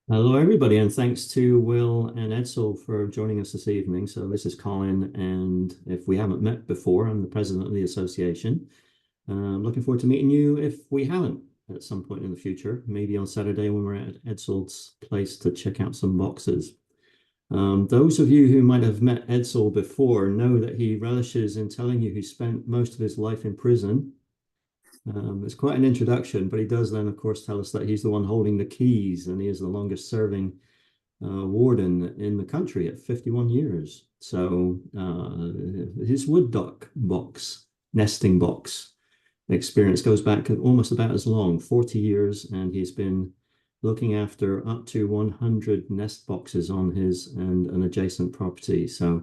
Hello, everybody, and thanks to Will and Edsel for joining us this evening. So, this is Colin, and if we haven't met before, I'm the president of the association. Looking forward to meeting you if we haven't at some point in the future, maybe on Saturday when we're at Edsel's place to check out some boxes. Those of you who might have met Edsel before know that he relishes in telling you he spent most of his life in prison. It's quite an introduction, but he does then, of course, tell us that he's the one holding the keys and he is the longest serving warden in the country at 51 years. So his wood duck box, nesting box experience goes back almost about as long, 40 years, and he's been looking after up to 100 nest boxes on his and an adjacent property. So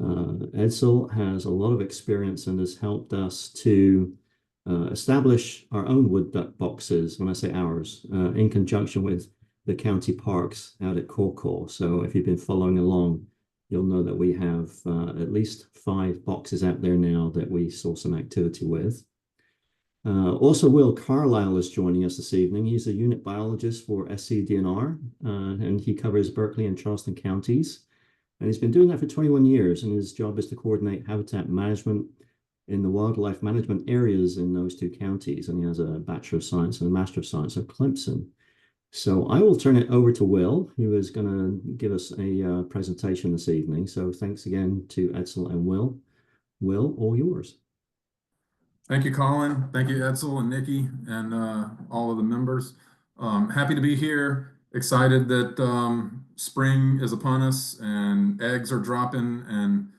Edsel has a lot of experience and has helped us to establish our own wood duck boxes, when I say ours, in conjunction with the county parks out at Corcor. So if you've been following along, you'll know that we have at least 5 boxes out there now that we saw some activity with. Also, Will Carlisle is joining us this evening. He's a unit biologist for SCDNR, and he covers Berkeley and Charleston counties. And he's been doing that for 21 years, and his job is to coordinate habitat management in the wildlife management areas in those 2 counties. And he has a Bachelor of Science and a Master of Science at Clemson. So I will turn it over to Will, who is going to give us a presentation this evening. So thanks again to Edsel and Will. Will, all yours. Thank you, Colin. Thank you, Edsel and Nikki, and all of the members. Happy to be here. Excited that spring is upon us and eggs are dropping and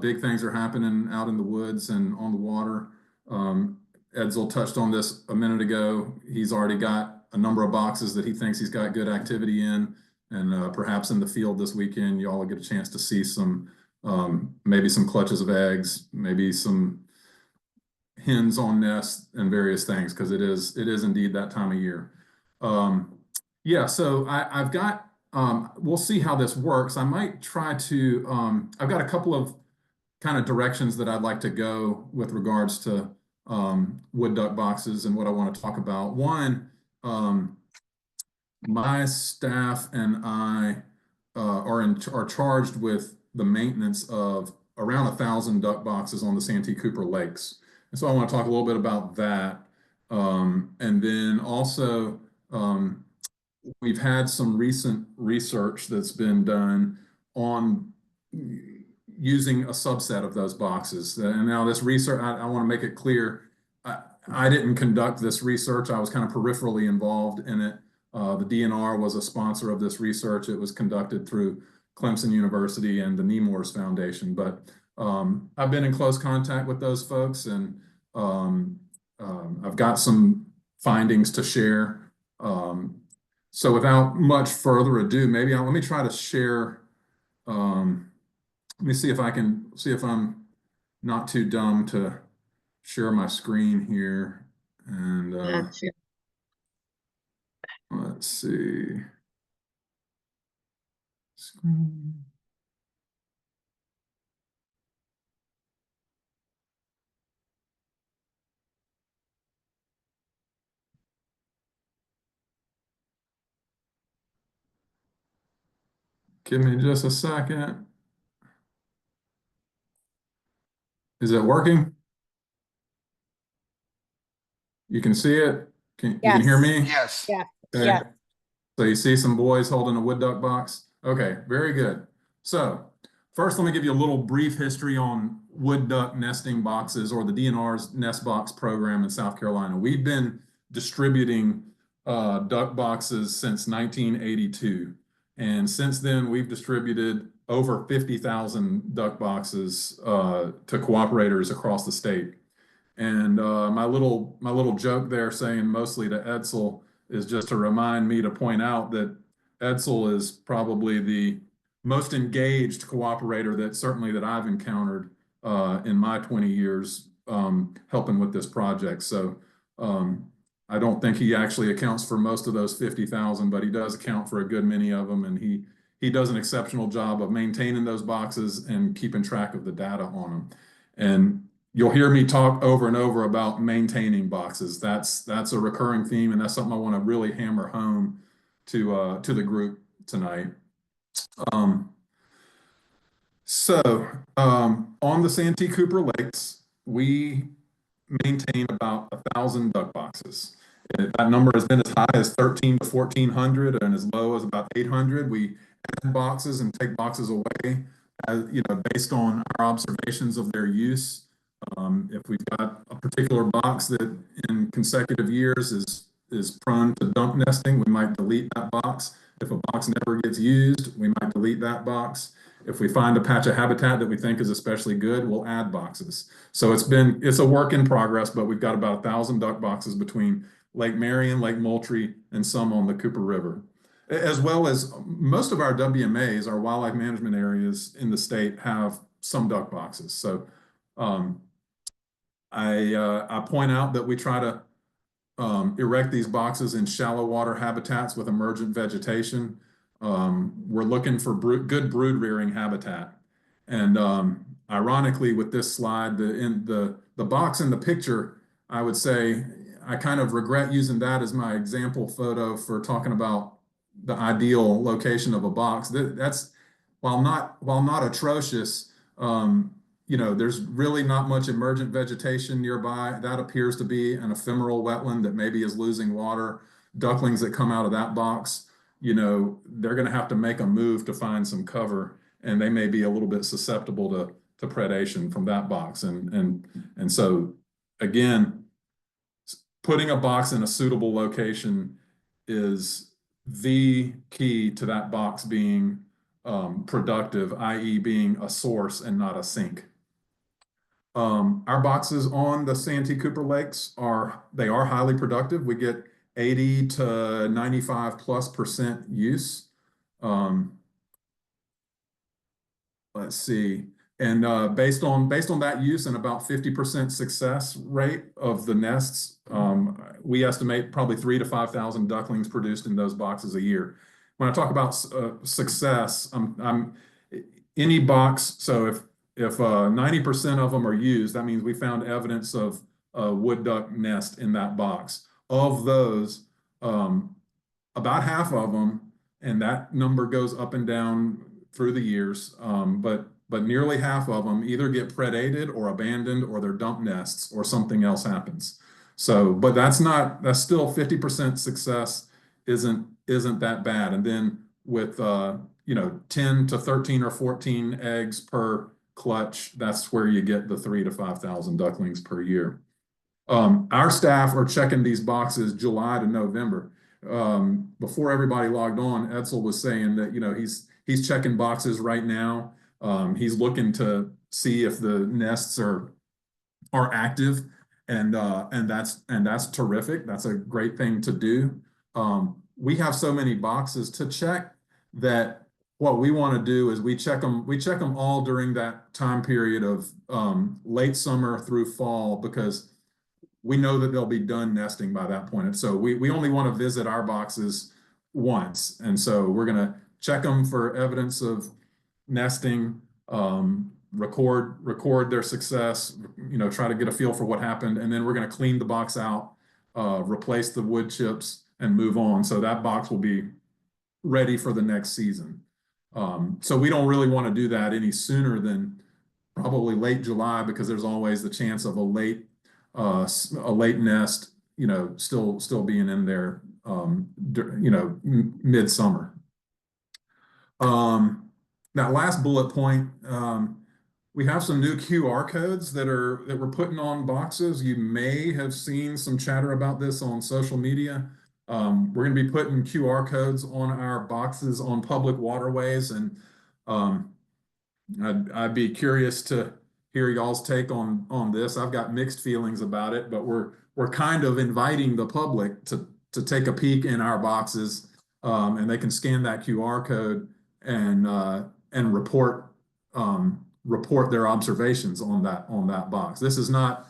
big things are happening out in the woods and on the water. Edsel touched on this a minute ago. He's already got a number of boxes that he thinks he's got good activity in, and perhaps in the field this weekend, y'all will get a chance to see some, maybe some clutches of eggs, maybe some hens on nests and various things, because it is indeed that time of year. Yeah, so I've got, we'll see how this works. I might try to, I've got a couple of kind of directions that I'd like to go with regards to wood duck boxes and what I want to talk about. One, my staff and I are charged with the maintenance of around 1,000 duck boxes on the Santee Cooper Lakes. And so I want to talk a little bit about that. And then also, we've had some recent research that's been done on using a subset of those boxes. And now this research, I want to make it clear, I didn't conduct this research. I was kind of peripherally involved in it. The DNR was a sponsor of this research. It was conducted through Clemson University and the Nemours Foundation. But I've been in close contact with those folks, and I've got some findings to share. So without much further ado, maybe let me try to share. Let me see if I can see if I'm not too dumb to share my screen here. And let's see. Screen. Give me just a second. Is it working? You can see it? You can hear me? Yes. Yeah. Okay. Yeah. So you see some boys holding a wood duck box? Okay, very good. So first, let me give you a little brief history on wood duck nesting boxes, or the DNR's nest box program in South Carolina. We've been distributing duck boxes since 1982. And since then, we've distributed over 50,000 duck boxes to cooperators across the state. And my little joke there, saying mostly to Edsel, is just to remind me to point out that Edsel is probably the most engaged cooperator that I've encountered in my 20 years helping with this project. So I don't think he actually accounts for most of those 50,000, but he does account for a good many of them, and he does an exceptional job of maintaining those boxes and keeping track of the data on them. And you'll hear me talk over and over about maintaining boxes. That's a recurring theme, and that's something I want to really hammer home to the group tonight. On the Santee Cooper Lakes, we maintain about 1,000 duck boxes. That number has been as high as 13 to 1,400 and as low as about 800. We add boxes and take boxes away, based on our observations of their use. If we've got a particular box that in consecutive years is prone to dump nesting, we might delete that box. If a box never gets used, we might delete that box. If we find a patch of habitat that we think is especially good, we'll add boxes. So it's a work in progress, but we've got about 1,000 duck boxes between Lake Marion, Lake Moultrie, and some on the Cooper River. As well as most of our WMAs, our wildlife management areas in the state, have some duck boxes. So I point out that we try to erect these boxes in shallow water habitats with emergent vegetation. We're looking for good brood rearing habitat. And ironically, with this slide, the box in the picture, I would say I kind of regret using that as my example photo for talking about the ideal location of a box. That's while not atrocious, there's really not much emergent vegetation nearby. That appears to be an ephemeral wetland that maybe is losing water. Ducklings that come out of that box, they're going to have to make a move to find some cover, and they may be a little bit susceptible to predation from that box. And so again, putting a box in a suitable location is the key to that box being productive, i.e. being a source and not a sink. Our boxes on the Santee Cooper Lakes are highly productive. We get 80 to 95+% use. Let's see. And based on that use and about 50% success rate of the nests, we estimate probably 3,000 to 5,000 ducklings produced in those boxes a year. When I talk about success, I'm any box. So if 90% of them are used, that means we found evidence of a wood duck nest in that box. Of those, about half of them, and that number goes up and down through the years, but nearly half of them either get predated or abandoned, or they're dump nests, or something else happens. So, but that's still 50% success isn't that bad. And then with 10 to 13 or 14 eggs per clutch, that's where you get the 3,000 to 5,000 ducklings per year. Our staff are checking these boxes July to November. Before everybody logged on, Edsel was saying that he's checking boxes right now. He's looking to see if the nests are active, and that's terrific. That's a great thing to do. We have so many boxes to check that what we want to do is we check them all during that time period of late summer through fall, because we know that they'll be done nesting by that point. And so we only want to visit our boxes once. And so we're going to check them for evidence of nesting, record their success, try to get a feel for what happened. And then we're going to clean the box out, replace the wood chips, and move on. So that box will be ready for the next season. So we don't really want to do that any sooner than probably late July, because there's always the chance of a late nest, still being in there, midsummer. That last bullet point, we have some new QR codes that we're putting on boxes. You may have seen some chatter about this on social media. We're going to be putting QR codes on our boxes on public waterways, and I'd be curious to hear y'all's take on this. I've got mixed feelings about it, but we're kind of inviting the public to take a peek in our boxes, and they can scan that QR code and report their observations on that box. This has not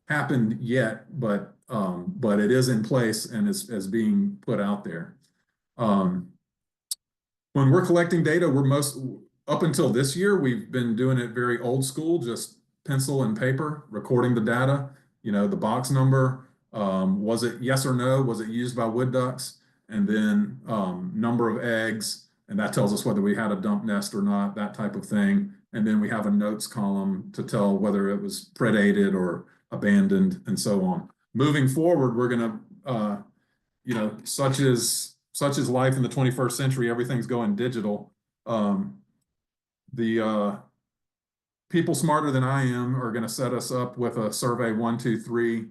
happened yet, but it is in place and is being put out there. When we're collecting data, up until this year, we've been doing it very old school, just pencil and paper, recording the data, the box number, was it yes or no, was it used by wood ducks? and then number of eggs, and that tells us whether we had a dump nest or not, that type of thing. And then we have a notes column to tell whether it was predated or abandoned and so on. Moving forward, we're going to, such is life in the 21st century, everything's going digital. The people smarter than I am are going to set us up with a Survey 123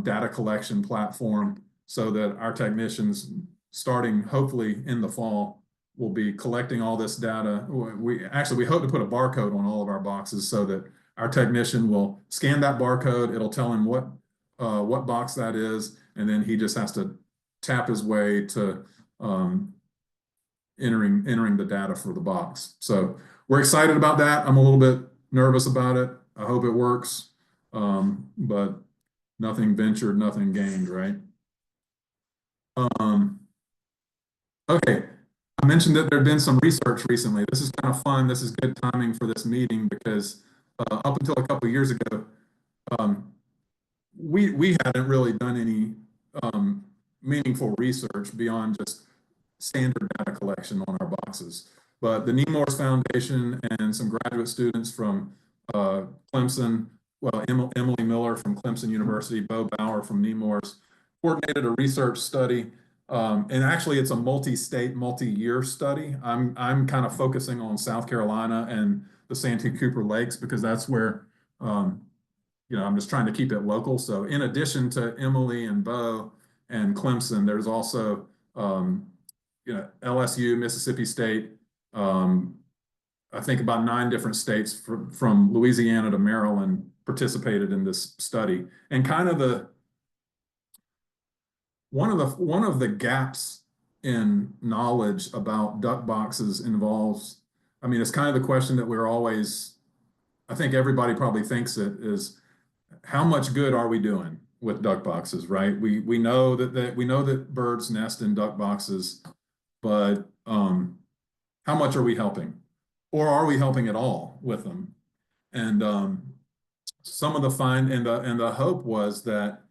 data collection platform so that our technicians, starting hopefully in the fall, will be collecting all this data. We hope to put a barcode on all of our boxes so that our technician will scan that barcode. It'll tell him what box that is, and then he just has to tap his way to entering the data for the box. So we're excited about that. I'm a little bit nervous about it. I hope it works, but nothing ventured, nothing gained, right? Okay, I mentioned that there had been some research recently. This is kind of fun. This is good timing for this meeting because up until a couple of years ago, we hadn't really done any meaningful research beyond just standard data collection on our boxes. But the Nemours Foundation and some graduate students from Clemson, well, Emily Miller from Clemson University, Bo Bauer from Nemours, coordinated a research study. And actually, it's a multi-state, multi-year study. I'm kind of focusing on South Carolina and the Santee Cooper Lakes because that's where, I'm just trying to keep it local. So in addition to Emily and Bo and Clemson, there's also, LSU, Mississippi State, I think about 9 different states from Louisiana to Maryland participated in this study. And kind of one of the gaps in knowledge about duck boxes involves, it's kind of the question that we're always, I think everybody probably thinks it is, how much good are we doing with duck boxes, right? We know that birds nest in duck boxes, but how much are we helping? Or are we helping at all with them? And some of the and the hope was that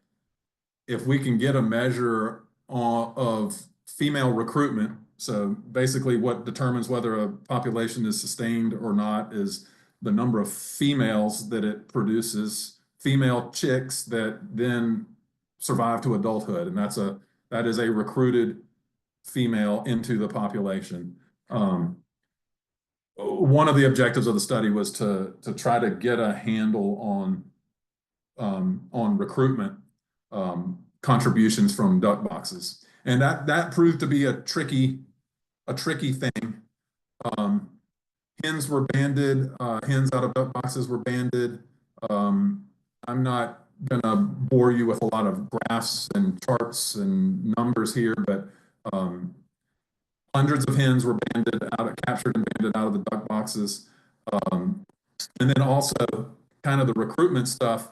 if we can get a measure of female recruitment, so basically what determines whether a population is sustained or not is the number of females that it produces, female chicks that then survive to adulthood, and that is a recruited female into the population. One of the objectives of the study was to try to get a handle on recruitment contributions from duck boxes, and that proved to be a tricky thing. Hens were banded. Hens out of duck boxes were banded. I'm not gonna bore you with a lot of graphs and charts and numbers here, but hundreds of hens were captured and banded out of the duck boxes. And then also kind of the recruitment stuff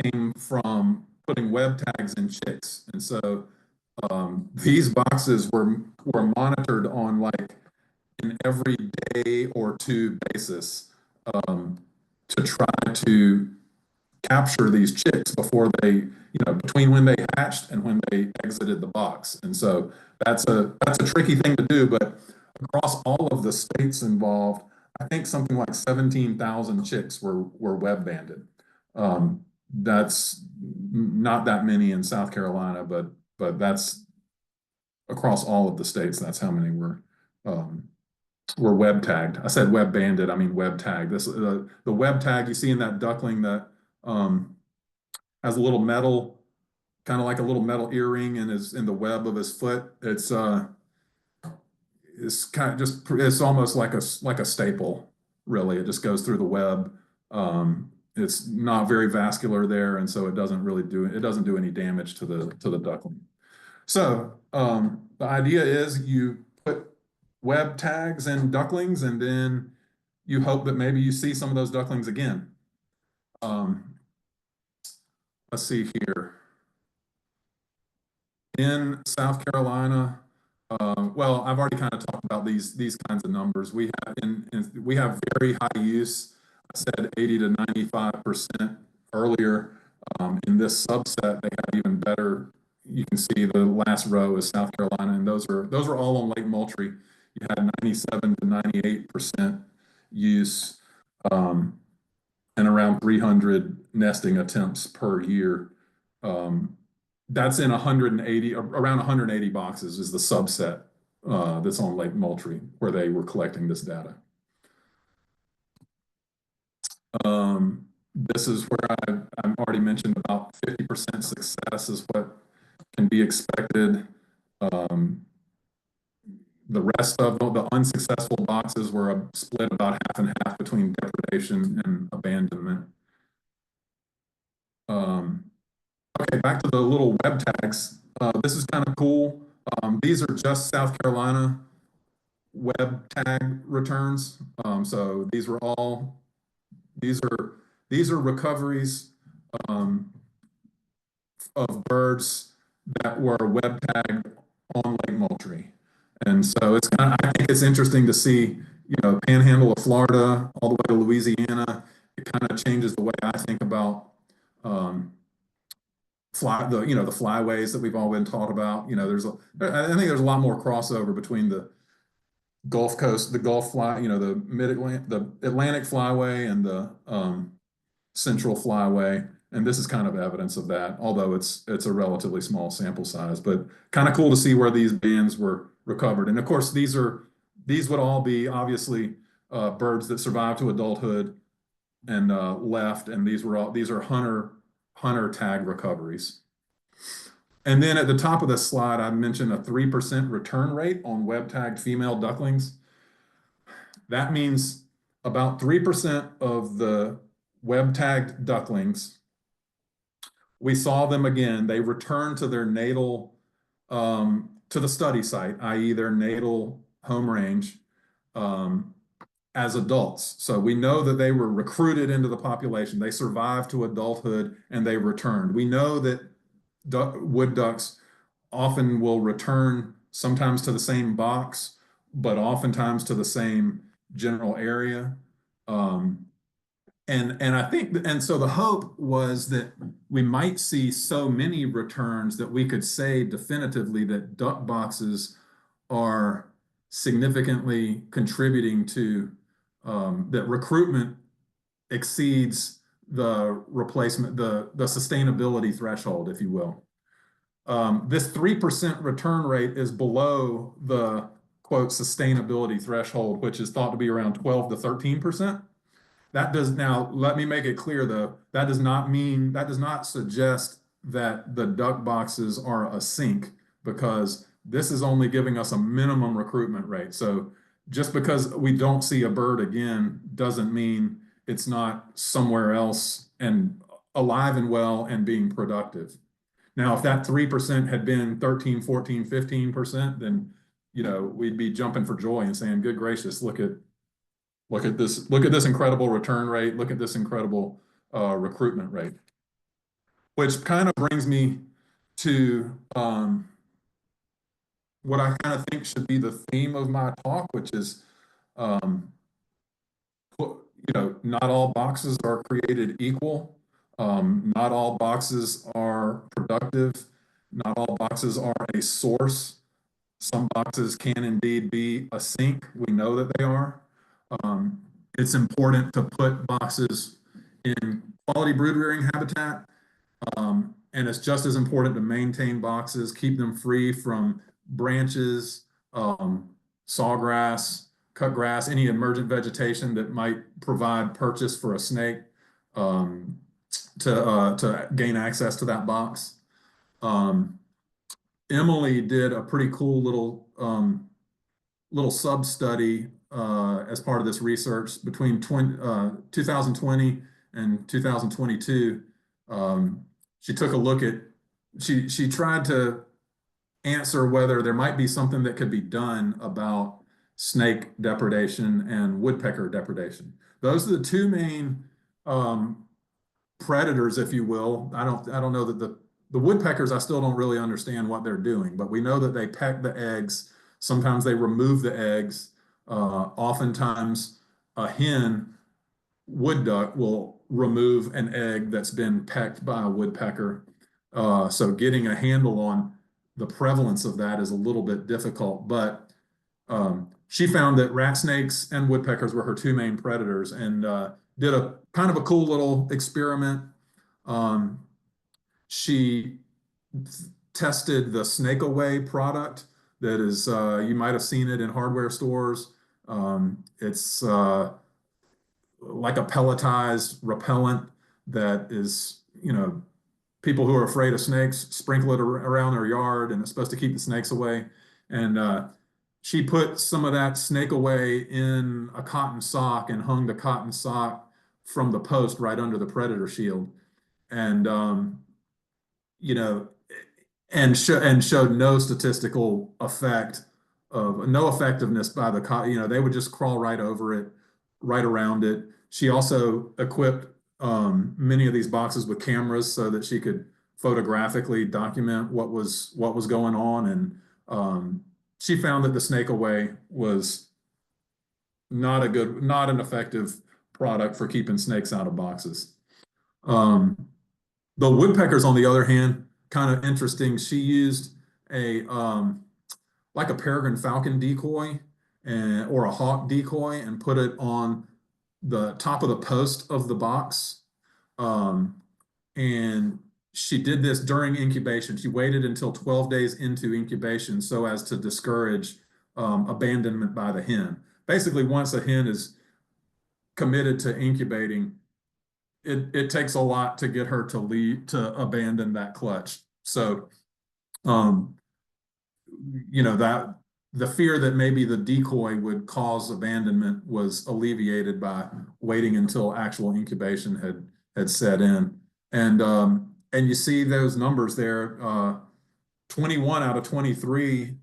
came from putting web tags in chicks. And so these boxes were monitored on like an every day or 2 basis to try to capture these chicks before they, between when they hatched and when they exited the box. And so that's a tricky thing to do, but across all of the states involved, I think something like 17,000 chicks were web banded. That's not that many in South Carolina, but that's across all of the states. That's how many were web tagged. I said web banded, I mean web tagged. The web tag you see in that duckling that has a little metal, kind of like a little metal earring in the web of his foot. It's kind of it's almost like a staple, really. It just goes through the web. It's not very vascular there, and so it doesn't do any damage to the duckling. So the idea is you put web tags in ducklings, and then you hope that maybe you see some of those ducklings again. Let's see here. In South Carolina, well, I've already kind of talked about these kinds of numbers. We have very high use. I said 80 to 95% earlier. In this subset, they have even better you can see the last row is South Carolina, and those are all on Lake Moultrie. You had 97 to 98% use, and around 300 nesting attempts per year. That's in 180, around 180 boxes is the subset that's on Lake Moultrie where they were collecting this data. This is where I've already mentioned about 50% success is what can be expected. The rest of the unsuccessful boxes were split about half and half between depredation and abandonment. Okay, back to the little web tags. This is kind of cool. These are just South Carolina web tag returns. So these are recoveries of birds that were web tagged on Lake Moultrie. And so I think it's interesting to see, Panhandle of Florida all the way to Louisiana. It kind of changes the way I think about the flyways that we've all been taught about. I think there's a lot more crossover between the Gulf Coast, the Gulf fly, the the Atlantic flyway and the Central flyway. And this is kind of evidence of that, although it's a relatively small sample size, but kind of cool to see where these bands were recovered. And of course, these would all be obviously birds that survived to adulthood and left, and these are hunter tag recoveries. And then at the top of this slide, I mentioned a 3% return rate on web tagged female ducklings. That means about 3% of the web tagged ducklings, we saw them again. They returned to their natal, to the study site, i.e. their natal home range, as adults. So we know that they were recruited into the population. They survived to adulthood and they returned. We know that wood ducks often will return sometimes to the same box, but oftentimes to the same general area. And I think, and so the hope was that we might see so many returns that we could say definitively that duck boxes are significantly contributing to that recruitment exceeds the replacement, the sustainability threshold, if you will. This 3% return rate is below the quote sustainability threshold, which is thought to be around 12 to 13%. Now, let me make it clear though, that does not suggest that the duck boxes are a sink, because this is only giving us a minimum recruitment rate. So just because we don't see a bird again doesn't mean it's not somewhere else and alive and well and being productive. Now, if that 3% had been 13, 14, 15%, then, we'd be jumping for joy and saying, good gracious, look at this incredible return rate. Look at this incredible recruitment rate, which kind of brings me to what I kind of think should be the theme of my talk, which is, not all boxes are created equal. Not all boxes are productive. Not all boxes are a source. Some boxes can indeed be a sink. We know that they are. It's important to put boxes in quality brood rearing habitat. And it's just as important to maintain boxes, keep them free from branches, sawgrass, cut grass, any emergent vegetation that might provide purchase for a snake to gain access to that box. Emily did a pretty cool little sub-study as part of this research between 2020 and 2022. She took a look at, she tried to answer whether there might be something that could be done about snake depredation and woodpecker depredation. Those are the two main predators, if you will. I don't know that the woodpeckers, I still don't really understand what they're doing, but we know that they peck the eggs. Sometimes they remove the eggs. Oftentimes a hen wood duck will remove an egg that's been pecked by a woodpecker. So getting a handle on the prevalence of that is a little bit difficult, but she found that rat snakes and woodpeckers were her two main predators, and did a kind of a cool little experiment. Um, she tested the Snake Away product that is, you might have seen it in hardware stores. It's like a pelletized repellent that is, people who are afraid of snakes sprinkle it around their yard, and it's supposed to keep the snakes away. And she put some of that Snake Away in a cotton sock and hung the cotton sock from the post right under the predator shield. And you know, and showed no statistical effect of no effectiveness by they would just crawl right over it, right around it. She also equipped many of these boxes with cameras so that she could photographically document what was going on. And she found that the Snake Away was not an effective product for keeping snakes out of boxes. The woodpeckers, on the other hand, kind of interesting. She used a like a peregrine falcon decoy or a hawk decoy, and put it on the top of the post of the box. Um, and she did this during incubation. She waited until 12 days into incubation so as to discourage abandonment by the hen. Basically, once a hen is committed to incubating, it takes a lot to get her to abandon that clutch. So, um, that the fear that maybe the decoy would cause abandonment was alleviated by waiting until actual incubation had set in. And you see those numbers there, 21 out of 23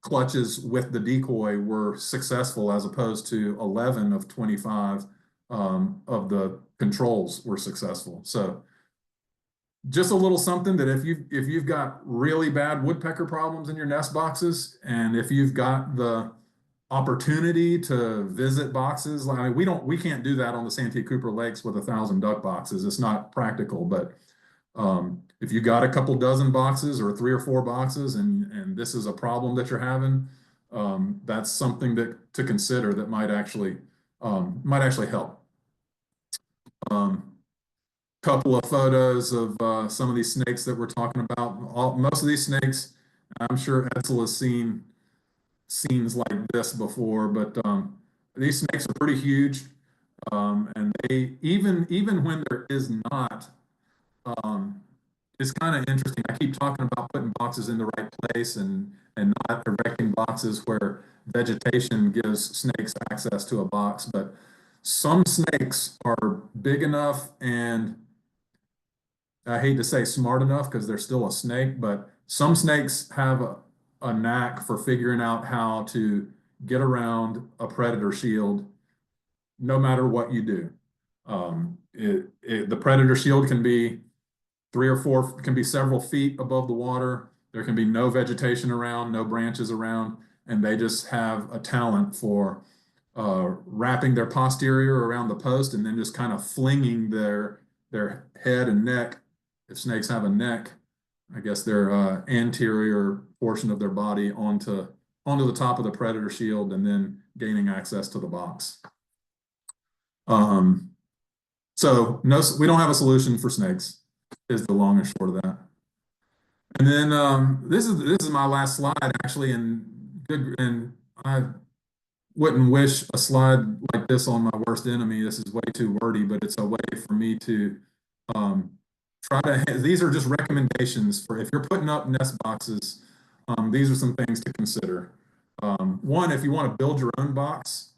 clutches with the decoy were successful, as opposed to 11 of 25 of the controls were successful. So just a little something that if you've got really bad woodpecker problems in your nest boxes, and if you've got the opportunity to visit boxes, I mean, we can't do that on the Santee Cooper Lakes with 1,000 duck boxes. It's not practical, but if you got a couple dozen boxes or 3 or 4 boxes, and this is a problem that you're having, that's something to consider that might actually help. Couple of photos of some of these snakes that we're talking about. Most of these snakes, I'm sure Edsel has seen scenes like this before, but these snakes are pretty huge, and they even when there is not. It's kind of interesting. I keep talking about putting boxes in the right place, and not erecting boxes where vegetation gives snakes access to a box. But some snakes are big enough, and I hate to say smart enough because they're still a snake, but some snakes have a knack for figuring out how to get around a predator shield no matter what you do. The predator shield can be 3 or 4, can be several feet above the water. There can be no vegetation around, no branches around, and they just have a talent for wrapping their posterior around the post, and then just kind of flinging their head and neck. If snakes have a neck, I guess their anterior portion of their body onto the top of the predator shield, and then gaining access to the box. So no, we don't have a solution for snakes, is the long and short of that. And then this is my last slide, actually, and I wouldn't wish a slide like this on my worst enemy. This is way too wordy, but it's a way for me to try to. These are just recommendations for if you're putting up nest boxes. These are some things to consider. One, if you want to build your own box,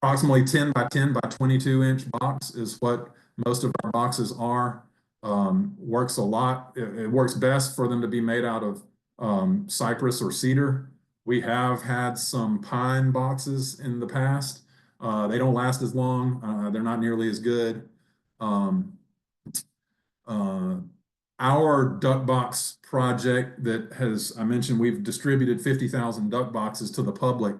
approximately 10 by 10 by 22 inch box is what most of our boxes are. Works a lot. It works best for them to be made out of cypress or cedar. We have had some pine boxes in the past. They don't last as long. They're not nearly as good. Our duck box project that I mentioned, we've distributed 50,000 duck boxes to the public.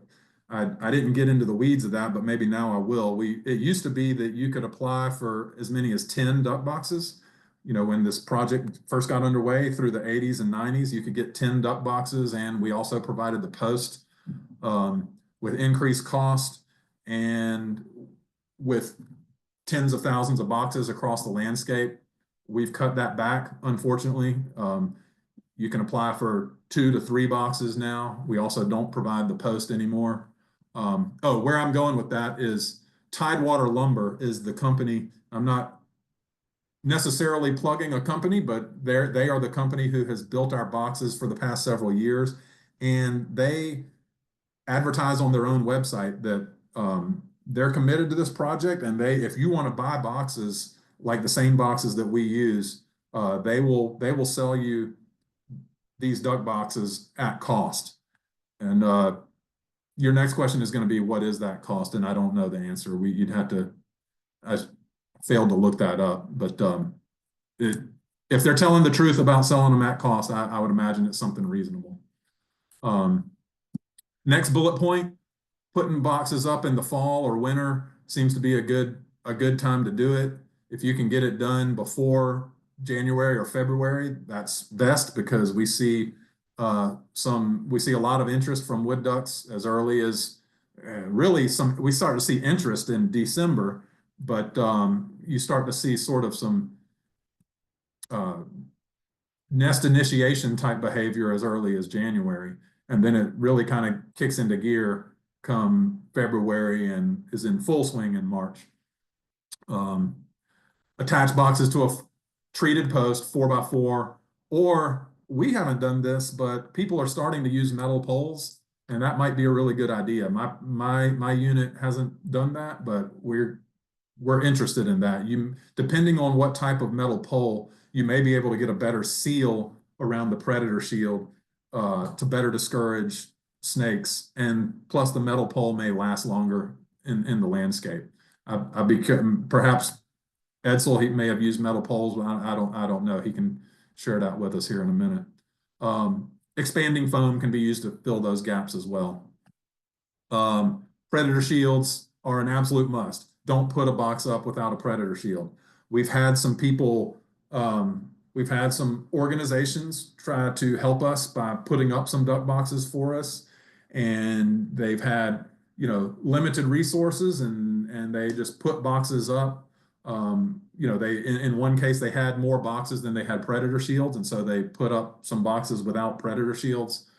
I didn't get into the weeds of that, but maybe now I will. It used to be that you could apply for as many as 10 duck boxes. You know, when this project first got underway through the 80s and 90s, you could get 10 duck boxes, and we also provided the post with increased cost and with tens of thousands of boxes across the landscape. We've cut that back, unfortunately. You can apply for 2 to 3 boxes now. We also don't provide the post anymore. Oh, where I'm going with that is Tidewater Lumber is the company. I'm not necessarily plugging a company, but they are the company who has built our boxes for the past several years, and they advertise on their own website that they're committed to this project, and if you want to buy boxes like the same boxes that we use, they will sell you these duck boxes at cost. And your next question is going to be, what is that cost? And I don't know the answer. You'd have to. I failed to look that up, but if they're telling the truth about selling them at cost, I would imagine it's something reasonable. Next bullet point, putting boxes up in the fall or winter seems to be a good time to do it. If you can get it done before January or February, that's best, because we see a lot of interest from wood ducks as early as we start to see interest in December, but you start to see sort of some nest initiation type behavior as early as January, and then it really kind of kicks into gear come February and is in full swing in March. Attach boxes to a treated post 4x4, or we haven't done this, but people are starting to use metal poles, and that might be a really good idea. My unit hasn't done that, but we're interested in that. Depending on what type of metal pole, you may be able to get a better seal around the predator shield to better discourage snakes, and plus the metal pole may last longer in the landscape. Perhaps Edsel, he may have used metal poles, but I don't know. He can share that with us here in a minute. Expanding foam can be used to fill those gaps as well. Predator shields are an absolute must. Don't put a box up without a predator shield. We've had some people, we've had some organizations try to help us by putting up some duck boxes for us, and they've had, limited resources, and they just put boxes up. In one case, they had more boxes than they had predator shields, and so they put up some boxes without predator shields.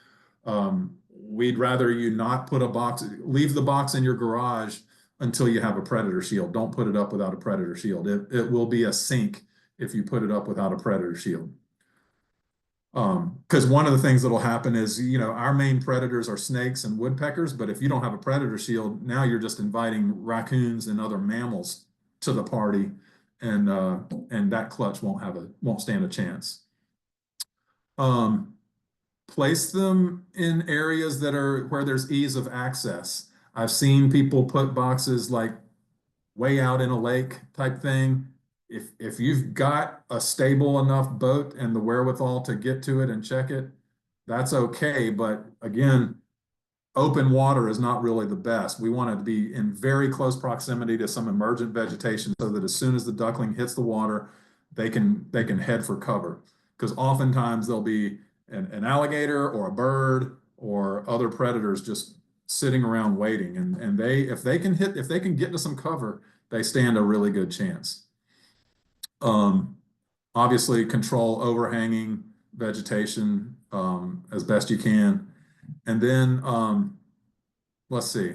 We'd rather you not put a box, leave the box in your garage until you have a predator shield. Don't put it up without a predator shield. It will be a sink if you put it up without a predator shield. Because one of the things that'll happen is, our main predators are snakes and woodpeckers, but if you don't have a predator shield, now you're just inviting raccoons and other mammals to the party, and that clutch won't stand a chance. Place them in areas where there's ease of access. I've seen people put boxes like way out in a lake type thing. If you've got a stable enough boat and the wherewithal to get to it and check it, that's okay. But again, open water is not really the best. We want it to be in very close proximity to some emergent vegetation, so that as soon as the duckling hits the water, they can head for cover. Because oftentimes there'll be an alligator or a bird or other predators just sitting around waiting, and if they can get to some cover, they stand a really good chance. Obviously, control overhanging vegetation as best you can. And then, let's see.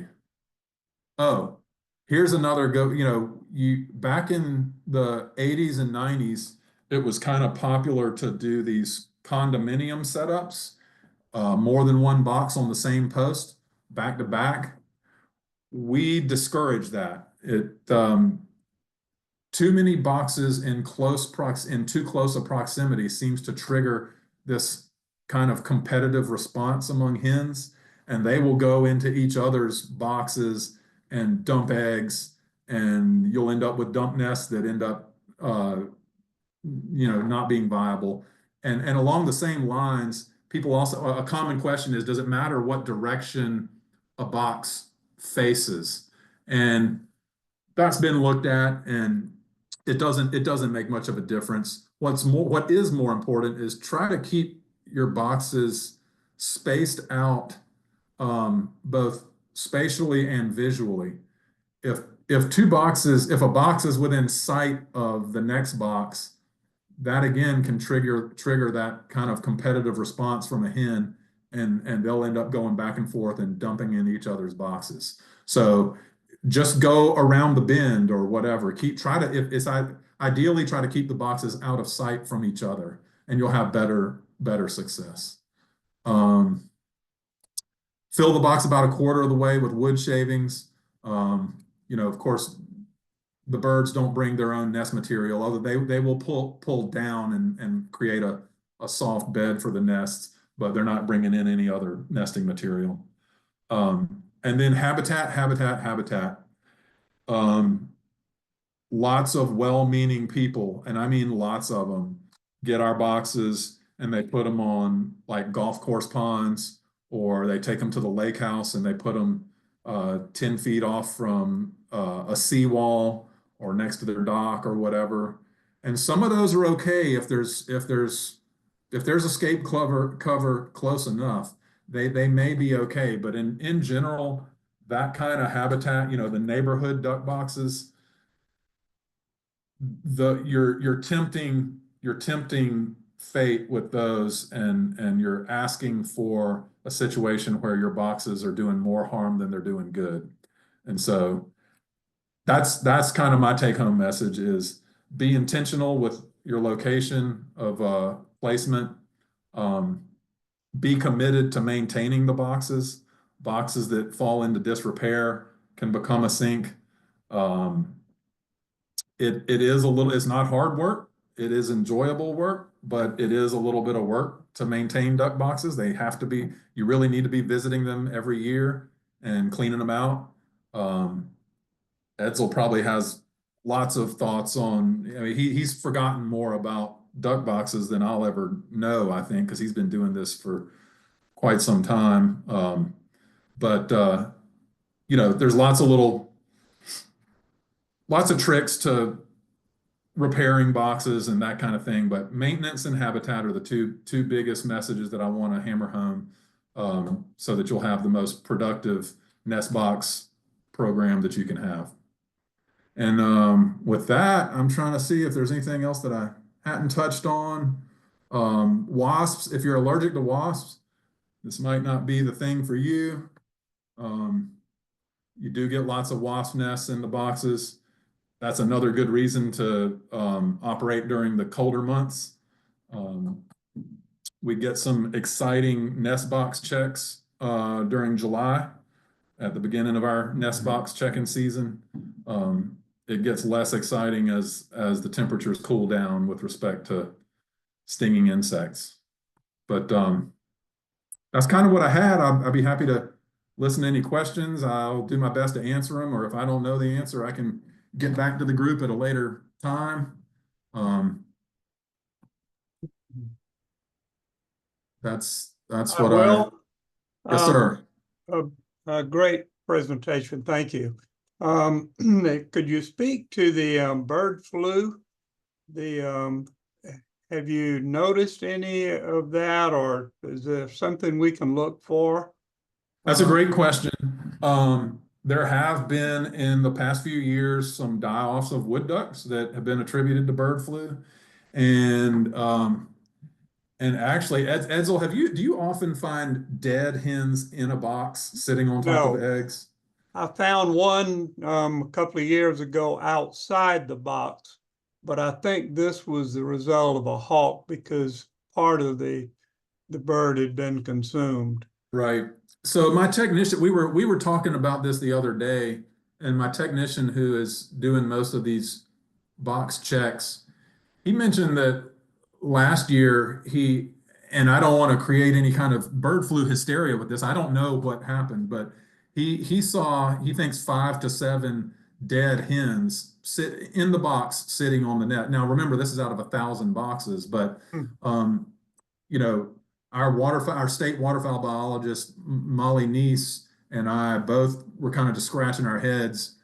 Oh, here's another back in the 80s and 90s, it was kind of popular to do these condominium setups, more than one box on the same post, back to back. We discourage that. Too many boxes in too close a proximity seems to trigger this kind of competitive response among hens, and they will go into each other's boxes and dump eggs, and you'll end up with dump nests that end up not being viable. And along the same lines, people also, a common question is, does it matter what direction a box faces. And that's been looked at, and it doesn't make much of a difference. What is more important is try to keep your boxes spaced out, both spatially and visually. If a box is within sight of the next box, that again can trigger that kind of competitive response from a hen, and they'll end up going back and forth and dumping in each other's boxes. So just go around the bend or whatever. Ideally try to keep the boxes out of sight from each other, and you'll have better success. Fill the box about a quarter of the way with wood shavings. Of course, the birds don't bring their own nest material, although they will pull down and create a soft bed for the nests, but they're not bringing in any other nesting material. And then habitat. Lots of well-meaning people, and I mean lots of them, get our boxes and they put them on like golf course ponds, or they take them to the lake house and they put them 10 feet off from a seawall or next to their dock or whatever. And some of those are okay if there's escape cover close enough. They may be okay, but in general, that kind of habitat, the neighborhood duck boxes, you're tempting fate with those, and you're asking for a situation where your boxes are doing more harm than they're doing good. And so that's kind of my take-home message is be intentional with your location of placement. Be committed to maintaining the boxes. Boxes that fall into disrepair can become a sink. It's not hard work. It is enjoyable work, but it is a little bit of work to maintain duck boxes. You really need to be visiting them every year and cleaning them out. Edsel probably has lots of thoughts on, he's forgotten more about duck boxes than I'll ever know, I think, because he's been doing this for quite some time. But there's lots of tricks to repairing boxes and that kind of thing, but maintenance and habitat are the two biggest messages that I want to hammer home, so that you'll have the most productive nest box program that you can have. And with that, I'm trying to see if there's anything else that I hadn't touched on. Wasps, if you're allergic to wasps, this might not be the thing for you. You do get lots of wasp nests in the boxes. That's another good reason to operate during the colder months. We get some exciting nest box checks during July at the beginning of our nest box checking season. It gets less exciting as the temperatures cool down with respect to stinging insects. But that's kind of what I had. I'd be happy to listen to any questions. I'll do my best to answer them, or if I don't know the answer, I can get back to the group at a later time. That's what Will, yes, sir. a great presentation. Thank you. Could you speak to the bird flu? Have you noticed any of that, or is there something we can look for? That's a great question. There have been in the past few years some die-offs of wood ducks that have been attributed to bird flu, and actually, Edsel, do you often find dead hens in a box sitting on top of eggs? I found one a couple of years ago outside the box, but I think this was the result of a hawk because part of the bird had been consumed. Right. So my technician, we were talking about this the other day, and my technician who is doing most of these box checks, he mentioned that last year and I don't want to create any kind of bird flu hysteria with this. I don't know what happened, but he thinks 5 to 7 dead hens sit in the box sitting on the net. Now remember, this is out of 1,000 boxes, but our state waterfowl biologist Molly Neese and I both were kind of just scratching our heads.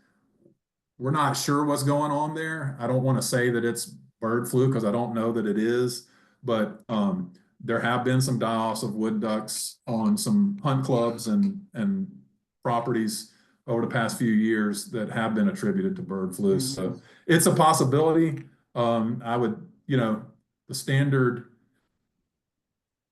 We're not sure what's going on there. I don't want to say that it's bird flu because I don't know that it is, but there have been some die-offs of wood ducks on some hunt clubs and properties over the past few years that have been attributed to bird flu. So it's a possibility. I would, the standard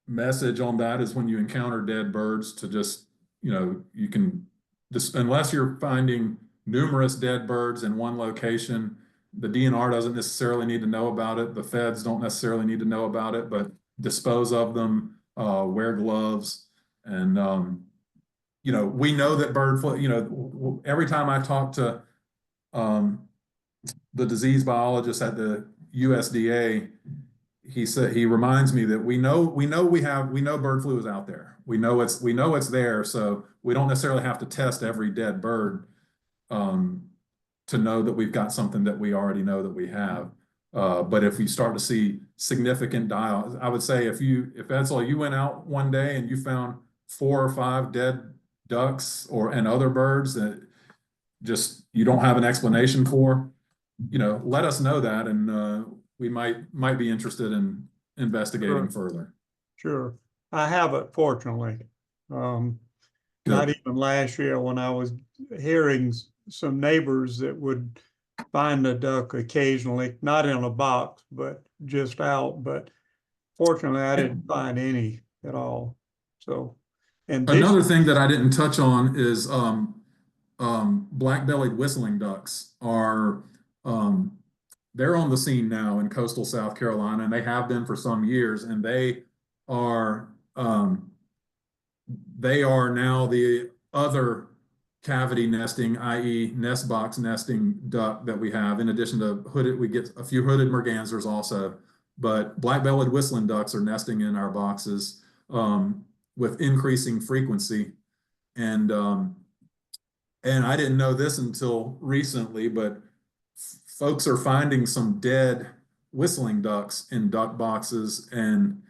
message on that is when you encounter dead birds to just, you can just, unless you're finding numerous dead birds in one location, the DNR doesn't necessarily need to know about it. The feds don't necessarily need to know about it, but dispose of them, wear gloves. And, we know that bird flu, every time I talk to the disease biologist at the USDA, he reminds me that we know bird flu is out there. We know it's there, so we don't necessarily have to test every dead bird to know that we've got something that we already know that we have. But if you start to see significant die-offs, I would say if Edsel, you went out one day and you found 4 or 5 dead ducks and other birds that just you don't have an explanation for, let us know that, and we might be interested in investigating further. Sure. I haven't, fortunately. Not even last year when I was hearing some neighbors that would find a duck occasionally, not in a box, but just out. But fortunately, I didn't find any at all. So, and another thing that I didn't touch on is black-bellied whistling ducks are they're on the scene now in coastal South Carolina, and they have been for some years, and they are now the other cavity nesting, i.e. nest box nesting duck that we have. In addition to hooded, we get a few hooded mergansers also, but black-bellied whistling ducks are nesting in our boxes with increasing frequency. And I didn't know this until recently, but folks are finding some dead whistling ducks in duck boxes, and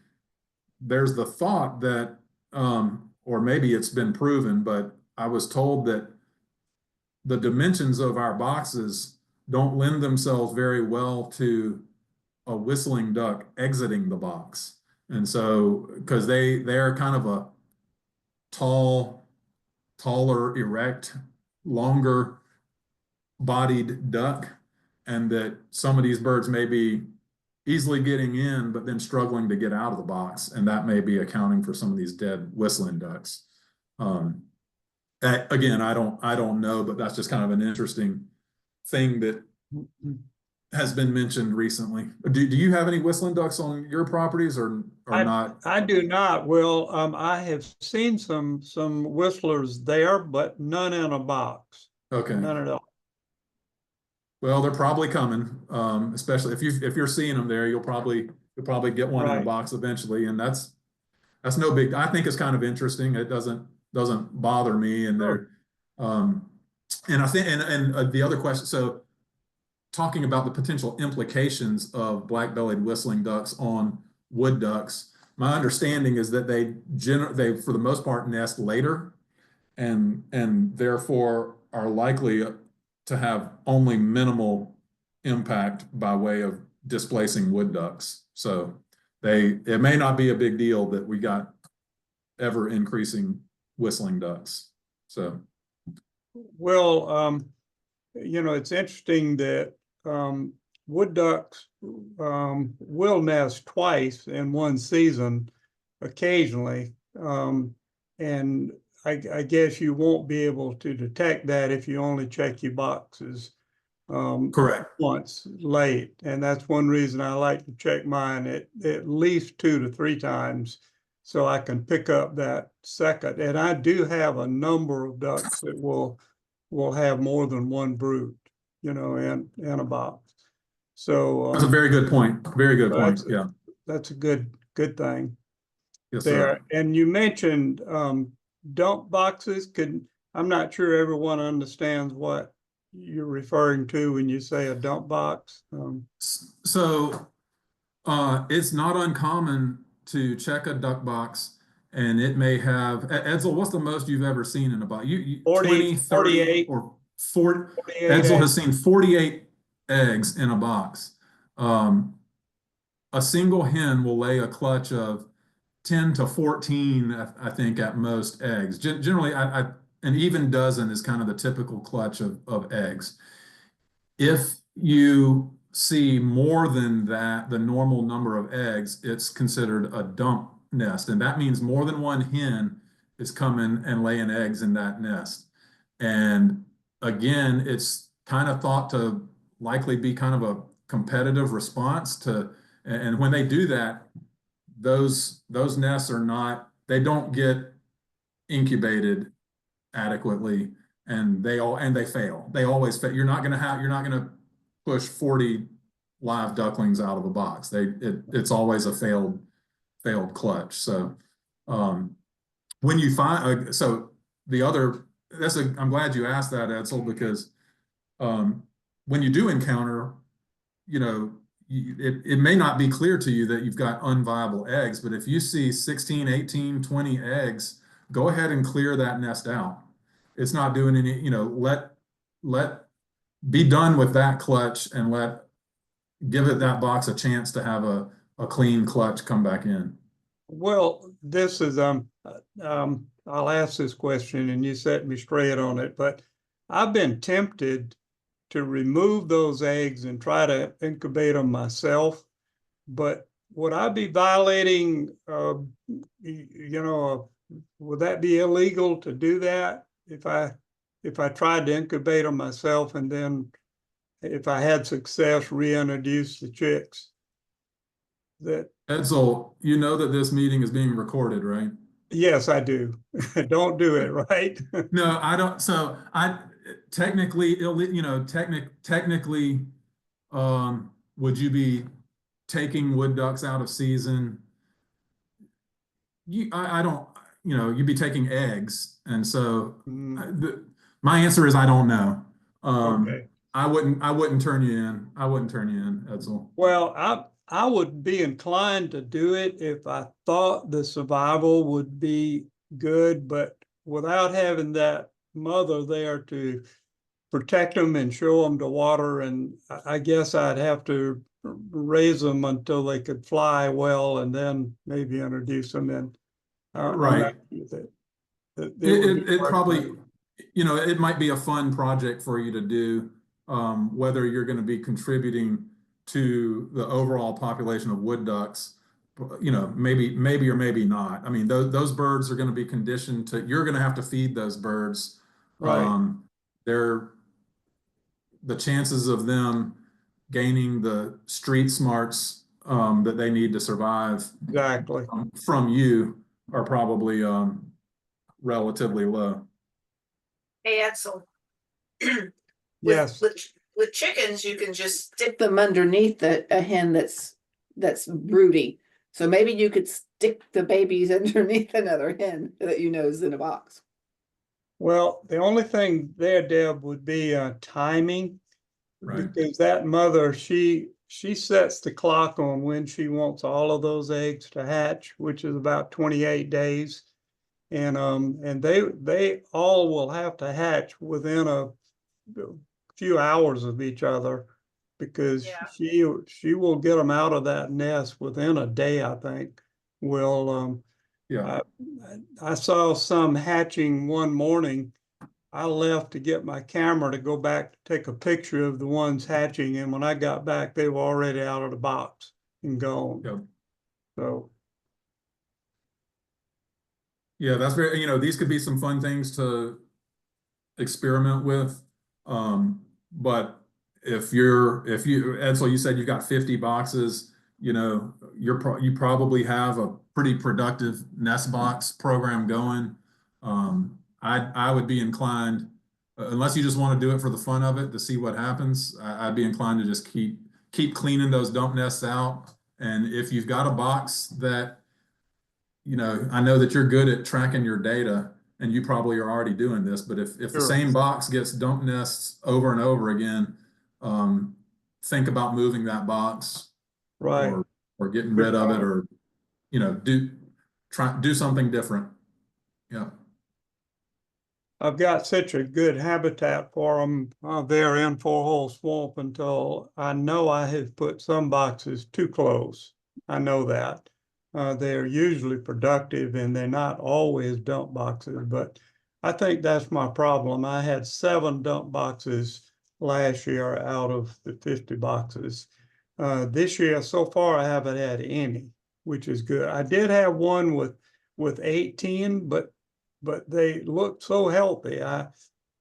there's the thought that, or maybe it's been proven, but I was told that the dimensions of our boxes don't lend themselves very well to a whistling duck exiting the box. And so, because they're kind of a taller, erect, longer bodied duck, and that some of these birds may be easily getting in, but then struggling to get out of the box. And that may be accounting for some of these dead whistling ducks. Again, I don't know, but that's just kind of an interesting thing that has been mentioned recently. Do you have any whistling ducks on your properties or not? I do not. Well, I have seen some whistlers there, but none in a box. Okay. None at all. Well, they're probably coming, especially if you're seeing them there, you'll probably get one in a box eventually, and that's no big. I think it's kind of interesting. It doesn't bother me, and they're and I think and the other question. So, talking about the potential implications of black-bellied whistling ducks on wood ducks, my understanding is that they for the most part nest later, and therefore are likely to have only minimal impact by way of displacing wood ducks. So it may not be a big deal that we got ever increasing whistling ducks. So, well, it's interesting that wood ducks will nest twice in one season occasionally, and I guess you won't be able to detect that if you only check your boxes correct, once late. And that's one reason I like to check mine at least 2 to 3 times so I can pick up that second. And I do have a number of ducks that will have more than one brood, in a box. So that's a very good point. Very good point. Yeah, that's a good thing. Yes, there. sir. And you mentioned dump boxes. I'm not sure everyone understands what you're referring to when you say a dump box. So it's not uncommon to check a duck box and it may have, Edsel, what's the most you've ever seen in a box? You 20, 30, 48, or 40? 48 Edsel eggs. has seen 48 eggs in a box. A single hen will lay a clutch of 10 to 14, I think, at most eggs. Generally, an even dozen is kind of the typical clutch of eggs. If you see more than that, the normal number of eggs, it's considered a dump nest. And that means more than one hen is coming and laying eggs in that nest. And again, it's kind of thought to likely be kind of a competitive response to, and when they do that, those nests are not, they don't get incubated adequately, and they fail. They always fail. You're not gonna push 40 live ducklings out of a box. It's always a failed clutch. So when you find so the other, I'm glad you asked that, Edsel, because when you do encounter, you know, it may not be clear to you that you've got unviable eggs, but if you see 16, 18, 20 eggs, go ahead and clear that nest out. It's not doing any, you know, be done with that clutch and give it that box a chance to have a clean clutch come back in. Well, this is, I'll ask this question and you set me straight on it, but I've been tempted to remove those eggs and try to incubate them myself. But would I be violating, you know, would that be illegal to do that if I tried to incubate them myself and then if I had success, reintroduce the chicks? Edsel, you know that this meeting is being recorded, right? Yes, I do. Don't do it, right? No, I don't. So technically, you know, technically, would you be taking wood ducks out of season? I don't, you know, you'd be taking eggs. And so my answer is I don't know. Okay. I wouldn't turn you in. I wouldn't turn you in, Edsel. Well, I would be inclined to do it if I thought the survival would be good, but without having that mother there to protect them and show them to water, and I guess I'd have to raise them until they could fly well and then maybe introduce them in. Right. It probably, fun. you know, it might be a fun project for you to do, whether you're going to be contributing to the overall population of wood ducks, you know, maybe or maybe not. I mean, those birds are going to be conditioned to, you're going to have to feed those birds. Right. The chances of them gaining the street smarts that they need to survive Exactly. from you are probably relatively low. Hey, Edsel. Yes. With chickens, you can just stick them underneath a hen that's broody. So maybe you could stick the babies underneath another hen that you know is in a box. Well, the only thing there, Deb, would be timing. Right. Because that mother, she sets the clock on when she wants all of those eggs to hatch, which is about 28 days. And they all will have to hatch within a few hours of each other, because she will get them out of that nest within a day, I think. I saw some hatching one morning. I left to get my camera to go back to take a picture of the ones hatching, and when I got back, they were already out of the box and gone. Yep. So yeah, that's very, you know, these could be some fun things to experiment with. But if you, Edsel, you said you've got 50 boxes, you know, you probably have a pretty productive nest box program going. I would be inclined, unless you just want to do it for the fun of it to see what happens, I'd be inclined to just keep cleaning those dump nests out. And if you've got a box that, you know, I know that you're good at tracking your data, and you probably are already doing this, but if the same box gets dump nests over and over again, think about moving that box, right, or getting rid of it, or, you know, do something different. Yeah. I've got such a good habitat for them there in Four Hole Swamp until I know I have put some boxes too close. I know that. They're usually productive and they're not always dump boxes, but I think that's my problem. I had 7 dump boxes last year out of the 50 boxes. This year, so far, I haven't had any, which is good. I did have one with 18, but they look so healthy. I'm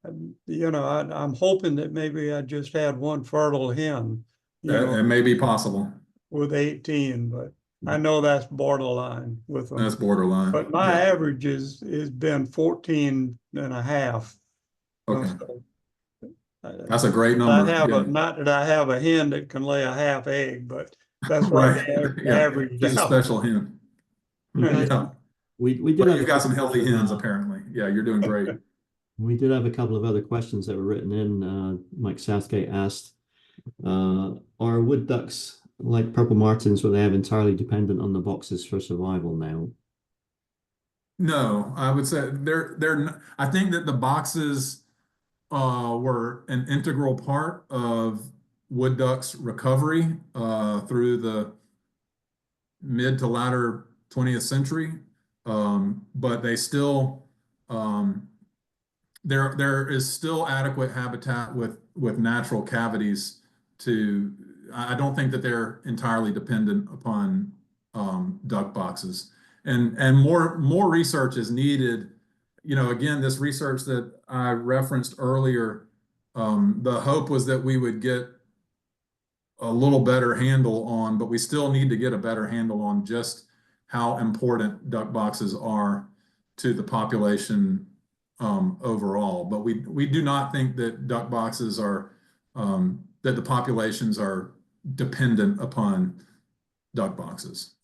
hoping that maybe I just had one fertile hen, It may be possible. with 18, but I know that's borderline with them. That's borderline. But my Yeah. average has been 14 and a half. Okay. So, That's a great number. Yeah. not that I have a hen that can lay a half egg, but that's Right. like the Yeah. average. She's a special hen. Yeah. We did But have you've a got some couple healthy of, hens, apparently. Yeah, you're doing great. we did have a couple of other questions that were written in. Mike Southgate asked, are wood ducks like purple martins, where they have entirely dependent on the boxes for survival now? No, I would say I think that the boxes were an integral part of wood ducks' recovery through the mid to latter 20th century. But they still there is still adequate habitat with natural cavities to. I don't think that they're entirely dependent upon duck boxes, and more research is needed. Again, this research that I referenced earlier, the hope was that we would get a little better handle on, but we still need to get a better handle on just how important duck boxes are to the population overall. But we do not think that duck boxes are that the populations are dependent upon duck boxes.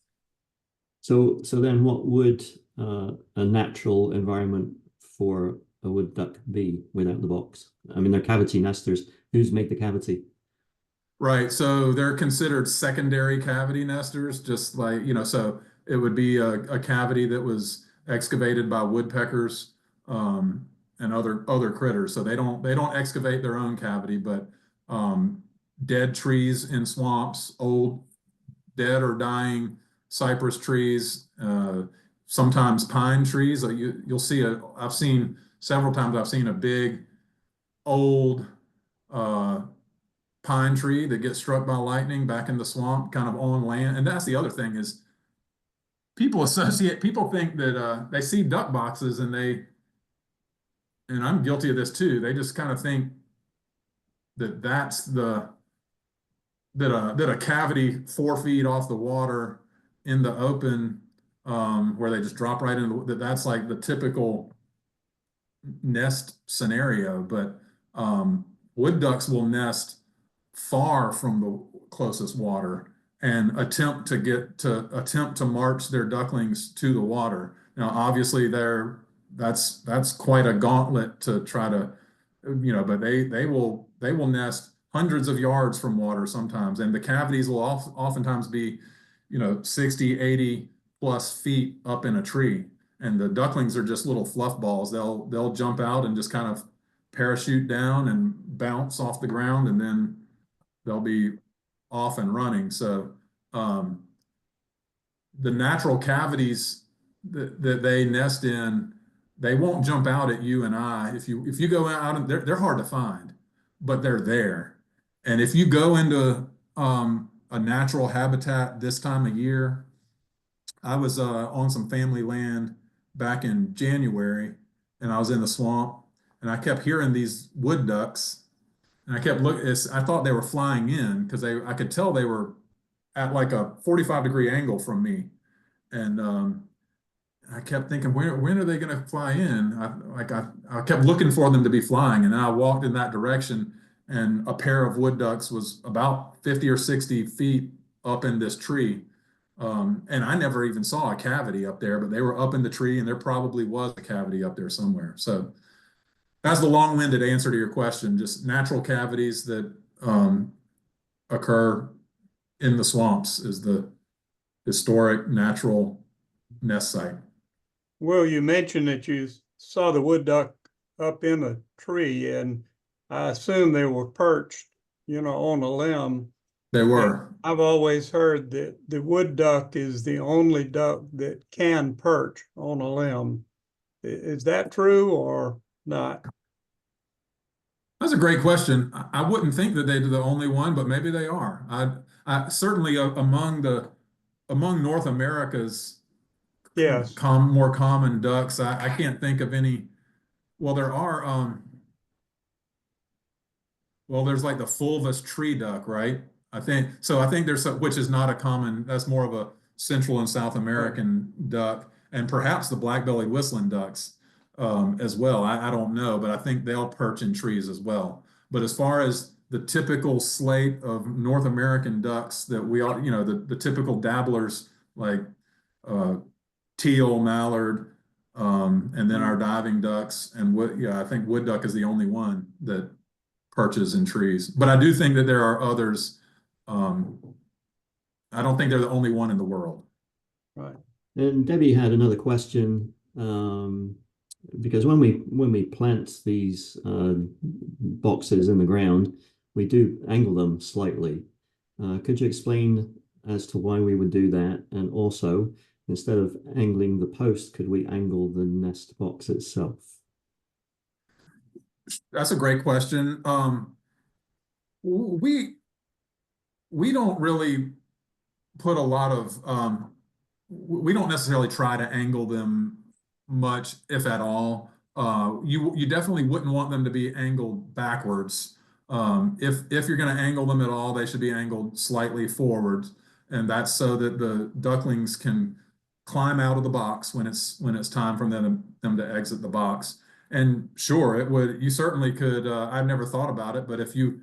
So then what would a natural environment for a wood duck be without the box? I mean, they're cavity nesters. Who's made the cavity? Right. So they're considered secondary cavity nesters, just like, so it would be a cavity that was excavated by woodpeckers and other critters. So they don't excavate their own cavity, but dead trees in swamps, old dead or dying cypress trees, sometimes pine trees. You'll see I've seen several times, I've seen a big old pine tree that gets struck by lightning back in the swamp, kind of on land. And that's the other thing is people think that they see duck boxes and I'm guilty of this too. They just kind of think that that a cavity 4 feet off the water in the open, where they just drop right into that's like the typical nest scenario. But wood ducks will nest far from the closest water and attempt to march their ducklings to the water. Now, obviously, that's quite a gauntlet to try to, but they will nest hundreds of yards from water sometimes, and the cavities will oftentimes be, 60, 80 plus feet up in a tree, and the ducklings are just little fluff balls. They'll jump out and just kind of parachute down and bounce off the ground, and then they'll be off and running. So the natural cavities that they nest in, they won't jump out at you and I. If you go out, and they're hard to find, but they're there. And if you go into a natural habitat this time of year, I was on some family land back in January, and I was in the swamp, and I kept hearing these wood ducks. And I kept looking, I thought they were flying in because I could tell they were at like a 45-degree angle from me. And I kept thinking, when are they going to fly in? I kept looking for them to be flying. And then I walked in that direction, and a pair of wood ducks was about 50 or 60 feet up in this tree. And I never even saw a cavity up there, but they were up in the tree, and there probably was a cavity up there somewhere. So that's the long-winded answer to your question. Just natural cavities that occur in the swamps is the historic natural nest site. Well, you mentioned that you saw the wood duck up in a tree, and I assume they were perched, on a limb. They were. I've always heard that the wood duck is the only duck that can perch on a limb. Is that true or not? That's a great question. I wouldn't think that they're the only one, but maybe they are. I certainly among North America's Yes. more common ducks, I can't think of any. Well, there are. Well, there's like the fulvous tree duck, right? I think so. I think which is not a common. That's more of a Central and South American duck, and perhaps the black-bellied whistling ducks as well. I don't know, but I think they'll perch in trees as well. But as far as the typical slate of North American ducks that we all, the typical dabblers like teal, mallard, and then our diving ducks, and I think wood duck is the only one that perches in trees. But I do think that there are others. I don't think they're the only one in the world. Right. And Debbie had another question, because when we plant these boxes in the ground, we do angle them slightly. Could you explain as to why we would do that? And also, instead of angling the post, could we angle the nest box itself? That's a great question. We don't really put a lot of we don't necessarily try to angle them much, if at all. You definitely wouldn't want them to be angled backwards. If you're going to angle them at all, they should be angled slightly forward, and that's so that the ducklings can climb out of the box when it's time for them to exit the box. And sure, you certainly could. I've never thought about it, but if you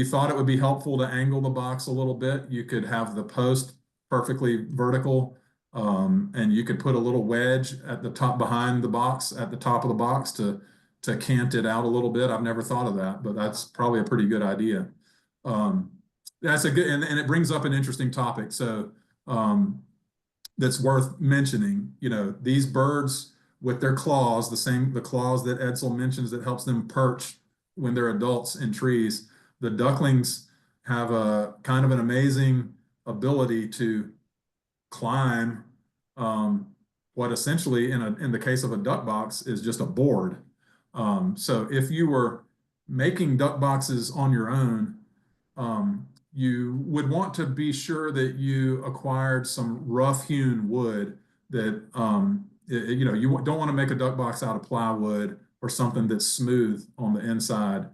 thought it would be helpful to angle the box a little bit, you could have the post perfectly vertical, and you could put a little wedge at the top behind the box, at the top of the box to cant it out a little bit. I've never thought of that, but that's probably a pretty good idea. That's a good, and it brings up an interesting topic. So that's worth mentioning. These birds with their claws, the claws that Edsel mentions that helps them perch when they're adults in trees. The ducklings have a kind of an amazing ability to climb what essentially in the case of a duck box is just a board. So if you were making duck boxes on your own, you would want to be sure that you acquired some rough-hewn wood that you don't want to make a duck box out of plywood or something that's smooth on the inside,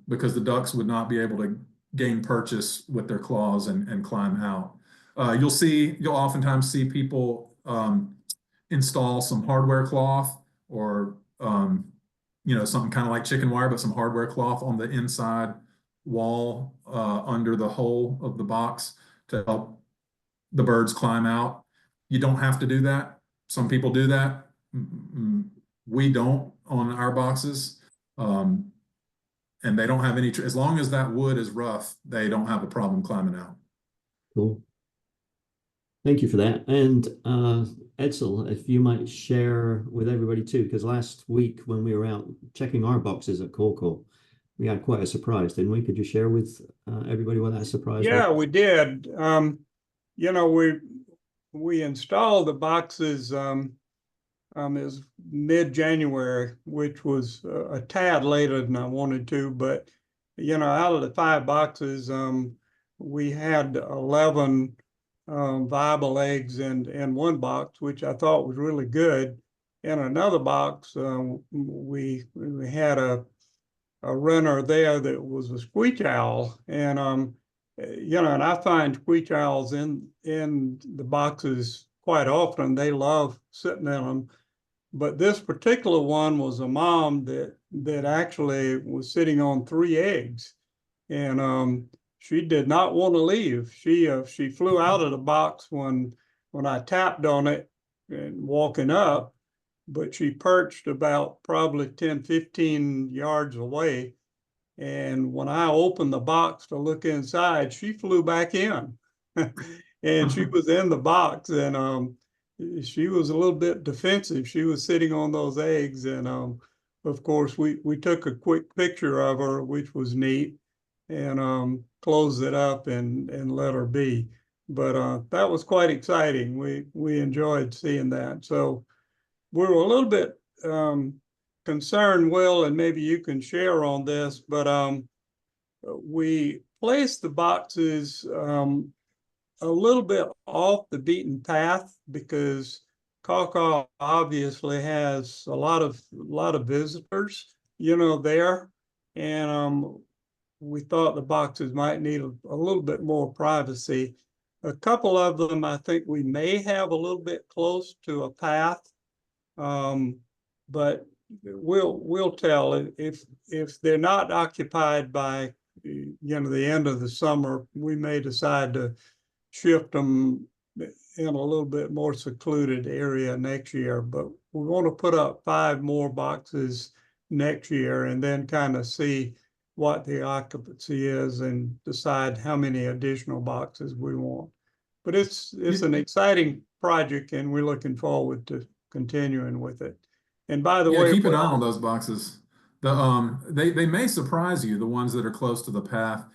because the ducks would not be able to gain purchase with their claws and climb out. You'll oftentimes see people install some hardware cloth or something kind of like chicken wire, but some hardware cloth on the inside wall under the hole of the box to help the birds climb out. You don't have to do that. Some people do that. We don't on our boxes. And they don't have any, as long as that wood is rough, they don't have a problem climbing out. Cool. Thank you for that. And Edsel, if you might share with everybody too, because last week when we were out checking our boxes at Corco, we had quite a surprise, didn't we? Could you share with everybody what that surprise was? Yeah, we did. We installed the boxes is mid-January, which was a tad later than I wanted to, but out of the 5 boxes, we had 11 viable eggs in one box, which I thought was really good. In another box, we had a runner there that was a screech owl, and and I find screech owls in the boxes quite often. They love sitting in them. But this particular one was a mom that actually was sitting on 3 eggs, and she did not want to leave. She flew out of the box when I tapped on it and walking up, but she perched about probably 10, 15 yards away. And when I opened the box to look inside, she flew back in, and she was in the box, and she was a little bit defensive. She was sitting on those eggs, and of course we took a quick picture of her, which was neat, and closed it up and let her be. But that was quite exciting. We enjoyed seeing that. So we're a little bit concerned, Will, and maybe you can share on this, but we placed the boxes a little bit off the beaten path because Kaw obviously has a lot of visitors, there, and we thought the boxes might need a little bit more privacy. A couple of them, I think we may have a little bit close to a path, but we'll tell if they're not occupied by the end of the summer. We may decide to shift them in a little bit more secluded area next year, but we want to put up 5 more boxes next year and then kind of see what the occupancy is and decide how many additional boxes we want. But it's an exciting project, and we're looking forward to continuing with it. And by the way, keep an eye on those boxes. They may surprise you, the ones that are close to the path.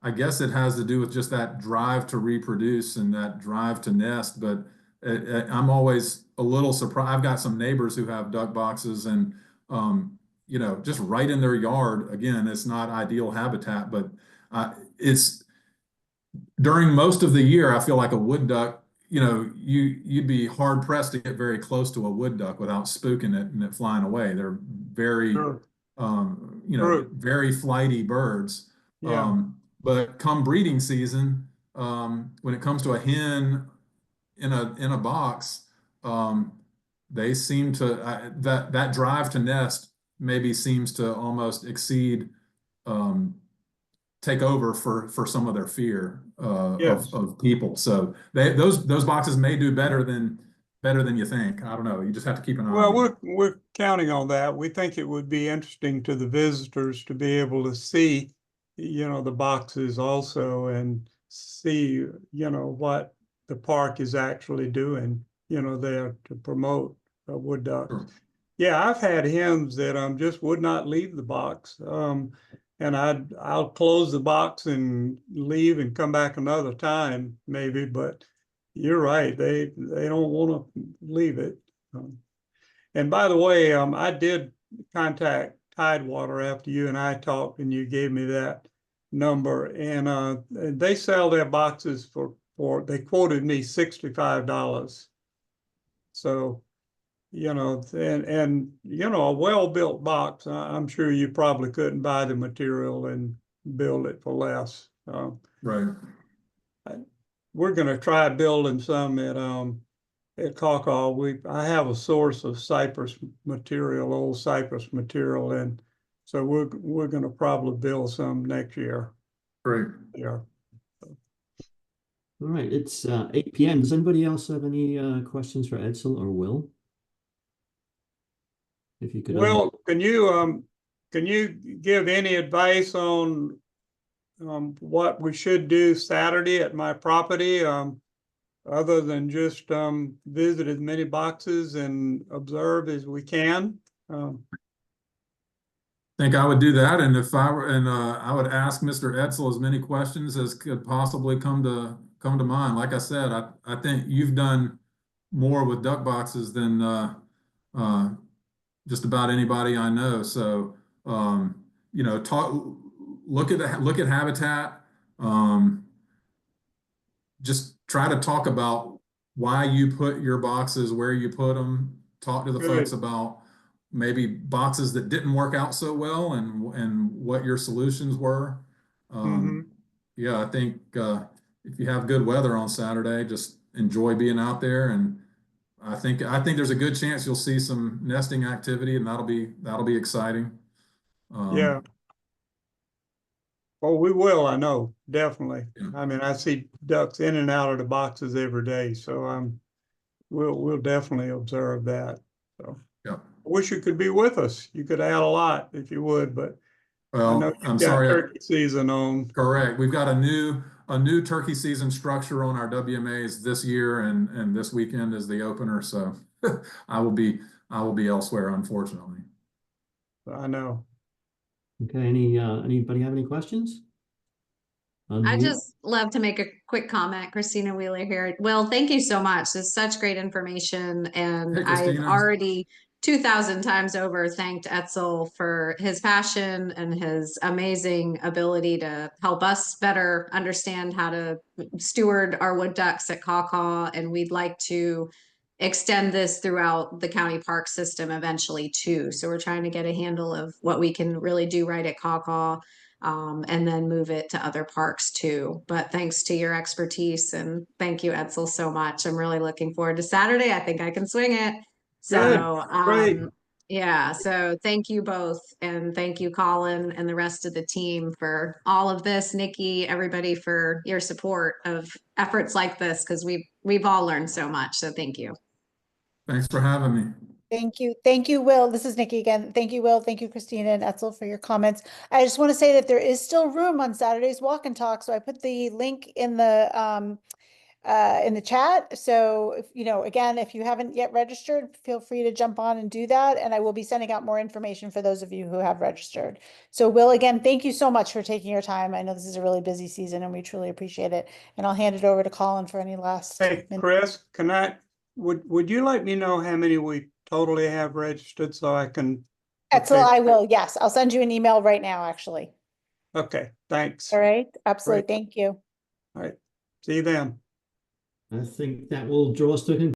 I guess it has to do with just that drive to reproduce and that drive to nest, but I'm always a little surprised. I've got some neighbors who have duck boxes, and just right in their yard. Again, it's not ideal habitat, but it's during most of the year, I feel like a wood duck, you'd be hard pressed to get very close to a wood duck without spooking it and it flying away. They're very, Sure. Very flighty birds. Yeah. But come breeding season, when it comes to a hen in a box, they seem to that drive to nest maybe seems to almost exceed, take over for some of their fear Yes. of people. So those boxes may do better than you think. I don't know. You just have to keep an eye on Well, it. we're counting on that. We think it would be interesting to the visitors to be able to see, the boxes also and see, what the park is actually doing, there to promote wood ducks. Sure. Yeah, I've had hens that just would not leave the box. And I'll close the box and leave and come back another time maybe, but you're right, they don't want to leave it. And by the way, I did contact Tidewater after you and I talked, and you gave me that number, and they sell their boxes for they quoted me $65. So, and a well-built box, I'm sure you probably couldn't buy the material and build it for less. Right. We're going to try building some at Kaw. I have a source of cypress material, old cypress material, and so we're going to probably build some next year. Great. Yeah. All right, it's 8 p.m. Does anybody else have any questions for Edsel or Will? If you could. Will, can you give any advice on what we should do Saturday at my property, other than just visit as many boxes and observe as we can? Think I would do that, and if I were, and I would ask Mr. Edsel as many questions as could possibly come to mind. Like I said, I think you've done more with duck boxes than just about anybody I know. So look at habitat. Just try to talk about why you put your boxes where you put them. Talk to the folks about maybe boxes that didn't work out so well and what your solutions were. Yeah, I think if you have good weather on Saturday, just enjoy being out there, and I think there's a good chance you'll see some nesting activity, and that'll be exciting. Yeah. Oh, we will, I know, definitely. Yeah. I mean, I see ducks in and out of the boxes every day, so we'll definitely observe that. So Yeah. I wish you could be with us. You could add a lot if you would, but I know Well, you've I'm got sorry. turkey season on. Correct. We've got a new a new turkey season structure on our WMAs this year, and this weekend is the opener. So I will be elsewhere, unfortunately. I know. Okay, anybody have any questions? I Unmute. just love to make a quick comment. Christina Wheeler here. Well, thank you so much. It's such great information. And Hey, I've Christina. already 2,000 times over thanked Etzel for his passion and his amazing ability to help us better understand how to steward our wood ducks at Caw Caw. And we'd like to extend this throughout the county park system eventually too. So we're trying to get a handle of what we can really do right at Caw Caw. And then move it to other parks too. But thanks to your expertise, and thank you, Etzel, so much. I'm really looking forward to Saturday. I think I can swing it. So, Great. yeah, so thank you both. And thank you, Colin, and the rest of the team for all of this. Nikki, everybody for your support of efforts like this, because we've all learned so much. So thank you. Thanks for having me. Thank you. Thank you, Will. This is Nikki again. Thank you, Will. Thank you, Christina and Etzel, for your comments. I just want to say that there is still room on Saturday's walk and talk. So I put the link in the chat. So if, again, if you haven't yet registered, feel free to jump on and do that. And I will be sending out more information for those of you who have registered. So Will, again, thank you so much for taking your time. I know this is a really busy season and we truly appreciate it. And I'll hand it over to Colin for any last Hey, minute. Chris, would you let me know how many we totally have registered so I can? Etzel, Okay. I will. Yes, I'll send you an email right now, actually. Okay, thanks. All right. Absolutely. Great. Thank you. All right. See you then. I think that will draw us to a conclusion.